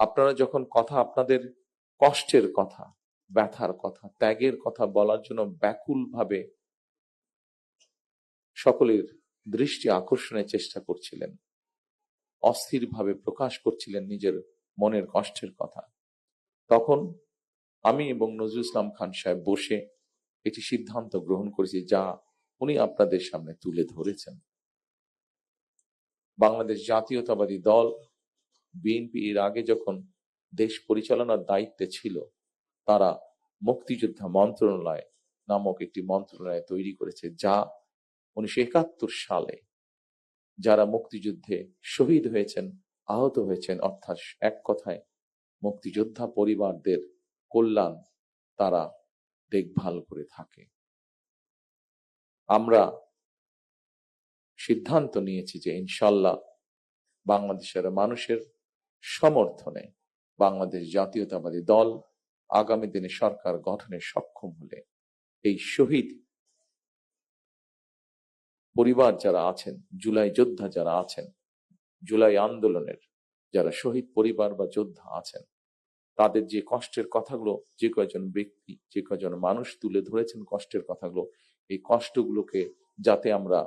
আপনারা যখন আপনাদের কষ্টের কথা, ব্যথার কথা, ত্যাগের কথা বলার জন্য ব্যাকুলভাবে সকলের দৃষ্টি আকর্ষণের চেষ্টা করছিলেন, অস্থিরভাবে প্রকাশ করছিলেন নিজের মনের কষ্টের কথা, তখন আমি এবং নজরুল ইসলাম খান সাহেব বসে একটি সিদ্ধান্ত গ্রহণ করেছি, যা উনি আপনাদের সামনে তুলে ধরেছেন। বাংলাদেশ জাতীয়তাবাদী দল বিএনপি এর আগে যখন দেশ পরিচালনার দায়িত্বে ছিল, তারা মুক্তিযোদ্ধা মন্ত্রণালয় নামক একটি মন্ত্রণালয় তৈরি করেছে, যা 1971 সালে যারা মুক্তিযুদ্ধে শহীদ হয়েছেন, আহত হয়েছেন, অর্থাৎ এক কথায় মুক্তিযোদ্ধা পরিবারদের কল্যাণ তারা দেখভাল করে থাকে। আমরা সিদ্ধান্ত নিয়েছি যে ইনশাল্লাহ বাংলাদেশের মানুষের সমর্থনে বাংলাদেশ জাতীয়তাবাদী দল আগামী দিনে সরকার গঠনে সক্ষম হলে এই শহীদ পরিবার যারা আছেন, জুলাই যোদ্ধা যারা আছেন, জুলাই আন্দোলনের যারা শহীদ পরিবার বা যোদ্ধা আছেন, তাদের যে কষ্টের কথাগুলো যে কয়জন ব্যক্তি, যে কয়জন মানুষ তুলে ধরেছেন কষ্টের কথাগুলো, এই কষ্টগুলোকে যাতে আমরা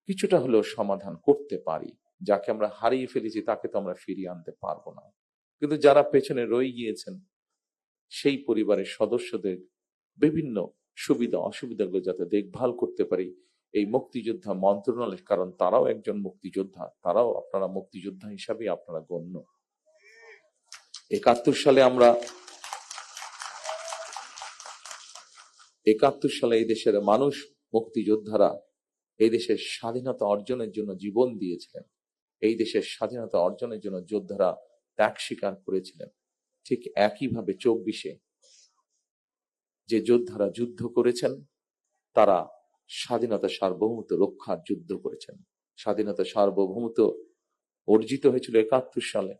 কিছুটা হলেও সমাধান করতে পারি। যাকে আমরা হারিয়ে ফেলেছি তাকে তো আমরা ফিরিয়ে আনতে পারবো না, কিন্তু যারা পেছনে রয়ে গিয়েছেন সেই পরিবারের সদস্যদের বিভিন্ন সুবিধা অসুবিধাগুলো যাতে দেখভাল করতে পারি এই মুক্তিযোদ্ধা মন্ত্রণালয়, কারণ তারাও একজন মুক্তিযোদ্ধা, তারাও আপনারা মুক্তিযোদ্ধা হিসাবে আপনারা গণ্য। 71 সালে এই দেশের মানুষ, মুক্তিযোদ্ধারা এই দেশের স্বাধীনতা অর্জনের জন্য জীবন দিয়েছিলেন, এই দেশের স্বাধীনতা অর্জনের জন্য যোদ্ধারা ত্যাগ স্বীকার করেছিলেন। ঠিক একইভাবে 24-এ যে যোদ্ধারা যুদ্ধ করেছেন, তারা স্বাধীনতা সার্বভৌমত্ব রক্ষার যুদ্ধ করেছেন। স্বাধীনতা সার্বভৌমত্ব অর্জিত হয়েছিল 71 সালে,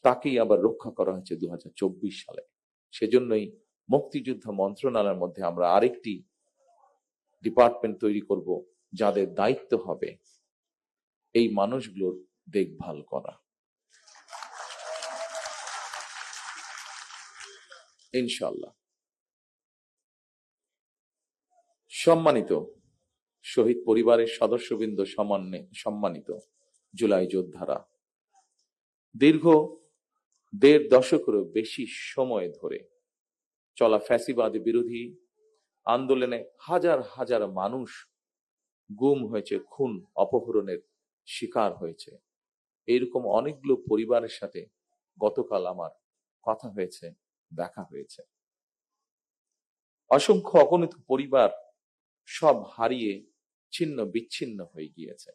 তাকেই আবার রক্ষা করা হয়েছে 2024 সালে। সেজন্যই মুক্তিযুদ্ধ মন্ত্রণালয়ের মধ্যে আমরা আরেকটি ডিপার্টমেন্ট তৈরি করব, যাদের দায়িত্ব হবে এই মানুষগুলোর দেখভাল করা। ইনশাআল্লাহ। সম্মানিত শহীদ পরিবারের সদস্যবৃন্দ, সম্মানিত জুলাই যোদ্ধারা, দীর্ঘ 1.5 দশকেরও বেশি সময় ধরে চলা ফ্যাসিবাদী বিরোধী আন্দোলনে হাজার হাজার মানুষ গুম হয়েছে, খুন অপহরণের শিকার হয়েছে। এইরকম অনেকগুলো পরিবারের সাথে গতকাল আমার কথা হয়েছে, দেখা হয়েছে। অসংখ্য অগণিত পরিবার সব হারিয়ে ছিন্ন বিচ্ছিন্ন হয়ে গিয়েছে।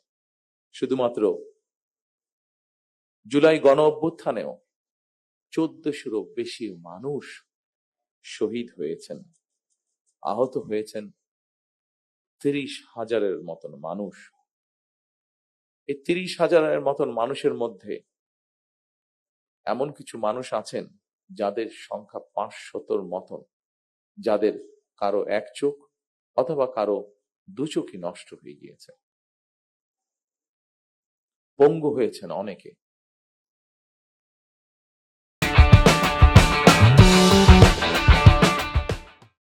শুধুমাত্র জুলাই গণ অভ্যুত্থানেও 1400-এরও বেশি মানুষ শহীদ হয়েছেন, আহত হয়েছেন 30,000-এর মতন মানুষ। এই 30,000-এর মতন মানুষের মধ্যে এমন কিছু মানুষ আছেন যাদের সংখ্যা 500-র মতন, যাদের কারো এক চোখ অথবা কারো 2 চোখই নষ্ট হয়ে গিয়েছে। পঙ্গু হয়েছেন অনেকে।